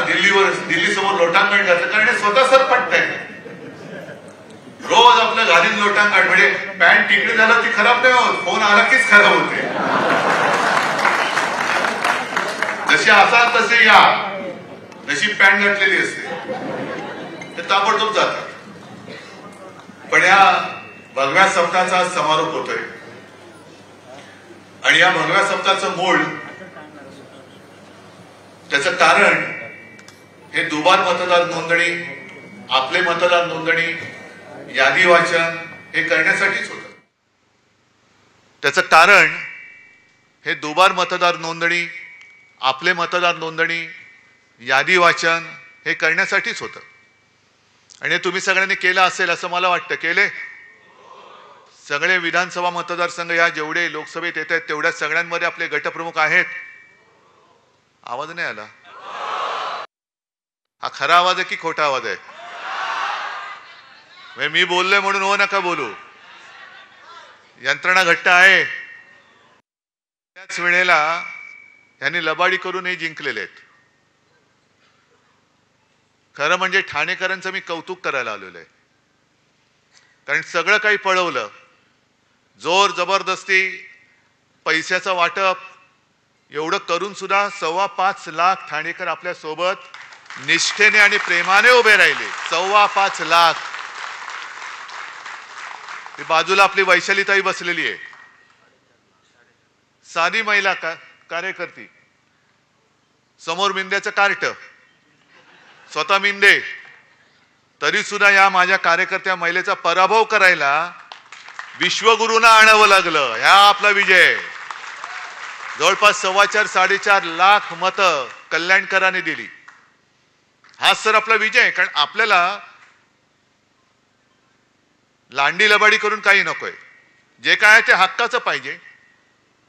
दिल्ली समोर लोटांगण घातलं, कारण हे स्वतः सरपटत आहे. रोज आपलं घालीत लोटांगण, म्हणजे पॅन्ट तिकडे झालं ती खराब नाही होत, फोन आला कीच खराब होते. जशी असाल तसे या, जशी पॅन्ट घातलेली असते ते ताबडतोब जातात. पण या भगव्या सप्ताहाचा समारोप होतोय आणि या भगव्या सप्ताहाचं मूळ, त्याचं कारण हे दुबार मतदार नोंदणी, आपले मतदार नोंदणी, यादी वाचन हे करण्यासाठीच होतं. त्याचं कारण हे दुबार मतदार नोंदणी, आपले मतदार नोंदणी, यादी वाचन हे करण्यासाठीच होतं. आणि तुम्ही सगळ्यांनी केलं असेल असं मला वाटतं. केले? सगळे विधानसभा मतदारसंघ या जेवढे लोकसभेत येत आहेत तेवढ्या सगळ्यांमध्ये आपले गटप्रमुख आहेत. आवाज नाही आला? हा खरा आवाज आहे की खोटा आवाज आहे? मी बोललोय म्हणून हो नका बोलू. यंत्रणा घट्ट आहे. त्याच वेळेला यांनी लबाडी करून हे जिंकलेले आहेत. खरं म्हणजे ठाणेकरांचं मी कौतुक करायला आलेलो आहे, कारण सगळं काही पळवलं, जोर जबरदस्ती, पैशाचं वाटप, एवढं करून सुद्धा 5.25 लाख ठाणेकर आपल्या सोबत निष्ठेने आणि प्रेमाने उभे राहिले. 5.25 लाख. ती बाजूला आपली वैशालीताई बसलेली आहे, साधी महिला कार्यकर्ती, समोर मिंद्याचं कार्ट, स्वतः मिंदे, तरी सुद्धा या माझ्या कार्यकर्त्या महिलेचा पराभव करायला विश्वगुरूंना आणावं लागलं. ह्या आपला विजय. जवळपास 4.25-4.5 लाख मतं कल्याणकरांनी दिली. हाच तर आपला विजय आहे. कारण आपल्याला लांडी लबाडी करून काही नकोय. जे काय आहे ते हक्काचं पाहिजे,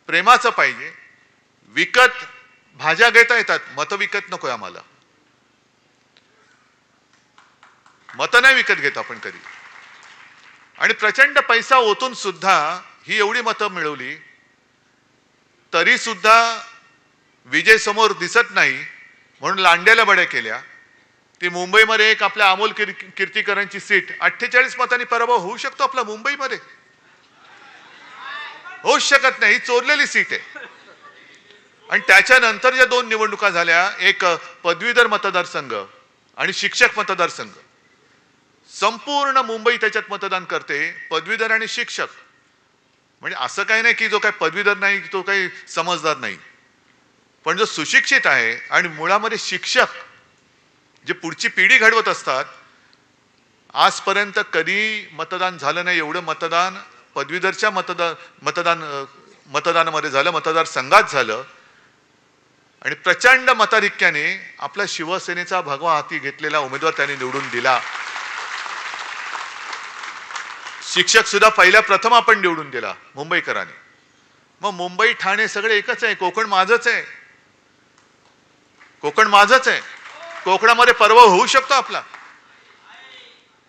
प्रेमाचं पाहिजे. विकत भाज्या घेता येतात, मतं विकत नकोय आम्हाला. मतं नाही विकत घेत आपण कधी. आणि प्रचंड पैसा ओतून सुद्धा ही एवढी मतं मिळवली, तरी सुद्धा विजय समोर दिसत नाही म्हणून लांड्याला बड्या केल्या. ती मुंबईमध्ये एक आपल्या अमोल कीर्तीकरांची सीट 48 मतांनी पराभव होऊ शकतो आपला मुंबईमध्ये? होऊच शकत नाही. ही चोरलेली सीट आहे. आणि त्याच्यानंतर ज्या 2 निवडणुका झाल्या, एक पदवीधर मतदारसंघ आणि शिक्षक मतदारसंघ, संपूर्ण मुंबई त्याच्यात मतदान करते, पदवीधर आणि शिक्षक. म्हणजे असं काही नाही की जो काही पदवीधर नाही तो काही समजदार नाही, पण जो सुशिक्षित आहे आणि मुळामध्ये शिक्षक जे पुढची पिढी घडवत असतात. आजपर्यंत कधी मतदान झालं नाही एवढं मतदान पदवीधरच्या मतदानामध्ये झालं, मतदारसंघात झालं. आणि प्रचंड मताधिक्याने आपला शिवसेनेचा भगवा हाती घेतलेला उमेदवार त्यांनी निवडून दिला. शिक्षक सुद्धा पहिल्या प्रथम आपण निवडून दिला मुंबईकरांनी. मग मुंबई ठाणे सगळे एकच आहे. कोकण माझंच आहे. कोकण माझंच आहे. कोकणामध्ये पराभव होऊ शकतो आपला.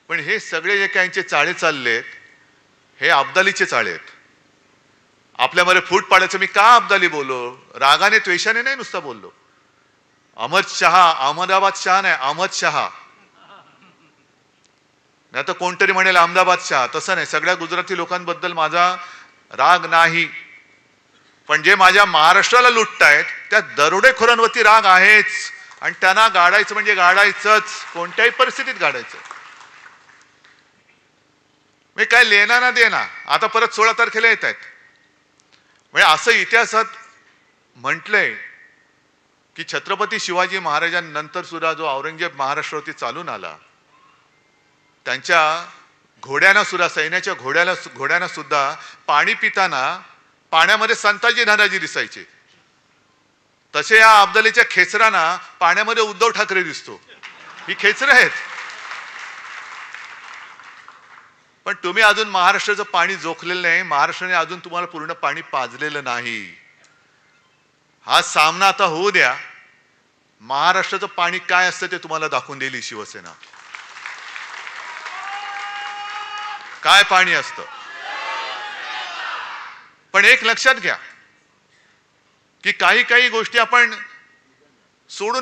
पण हे सगळे जे काहींचे चाळे चाललेत हे अब्दालीचे चाळे आहेत. आपल्यामध्ये फूट पाडायचं. मी का अब्दाली बोललो? रागाने द्वेषाने नाही नुसता बोललो. अहमद शहा, अहमदाबाद शहा नाही, अहमद शहा. नाही तर कोणतरी म्हणेल अहमदाबाद शहा. तसं नाही. सगळ्या गुजराती लोकांबद्दल माझा राग नाही, पण जे माझ्या महाराष्ट्राला लुटतायत त्या दरोडेखोरांवरती राग आहेच. आणि त्यांना गाडायचं म्हणजे गाडायचंच, कोणत्याही परिस्थितीत गाडायचं. मी काय लेना ना देना. आता परत 16 तारखेला येत आहेत. म्हणजे असं इतिहासात म्हटलंय की छत्रपती शिवाजी महाराजांनंतर सुद्धा जो औरंगजेब महाराष्ट्रावरती चालून आला, त्यांच्या घोड्यांना सुद्धा, सैन्याच्या घोड्यांना सुद्धा पाणी पिताना पाण्यामध्ये संताजी धनाजी दिसायचे. तसे या अब्दालीच्या खेचरांना पाण्यामध्ये उद्धव ठाकरे दिसतो. ही खेचरं आहेत. पण तुम्ही अजून महाराष्ट्राचं पाणी जोखलेलं नाही. महाराष्ट्राने अजून तुम्हाला पूर्ण पाणी पाजलेलं नाही. हा सामना आता होऊ द्या. महाराष्ट्राचं पाणी काय असतं ते तुम्हाला दाखवून देईल ही शिवसेना. काय पाणी असतं. पण एक लक्षात घ्या की काही गोष्टी आपण सोडून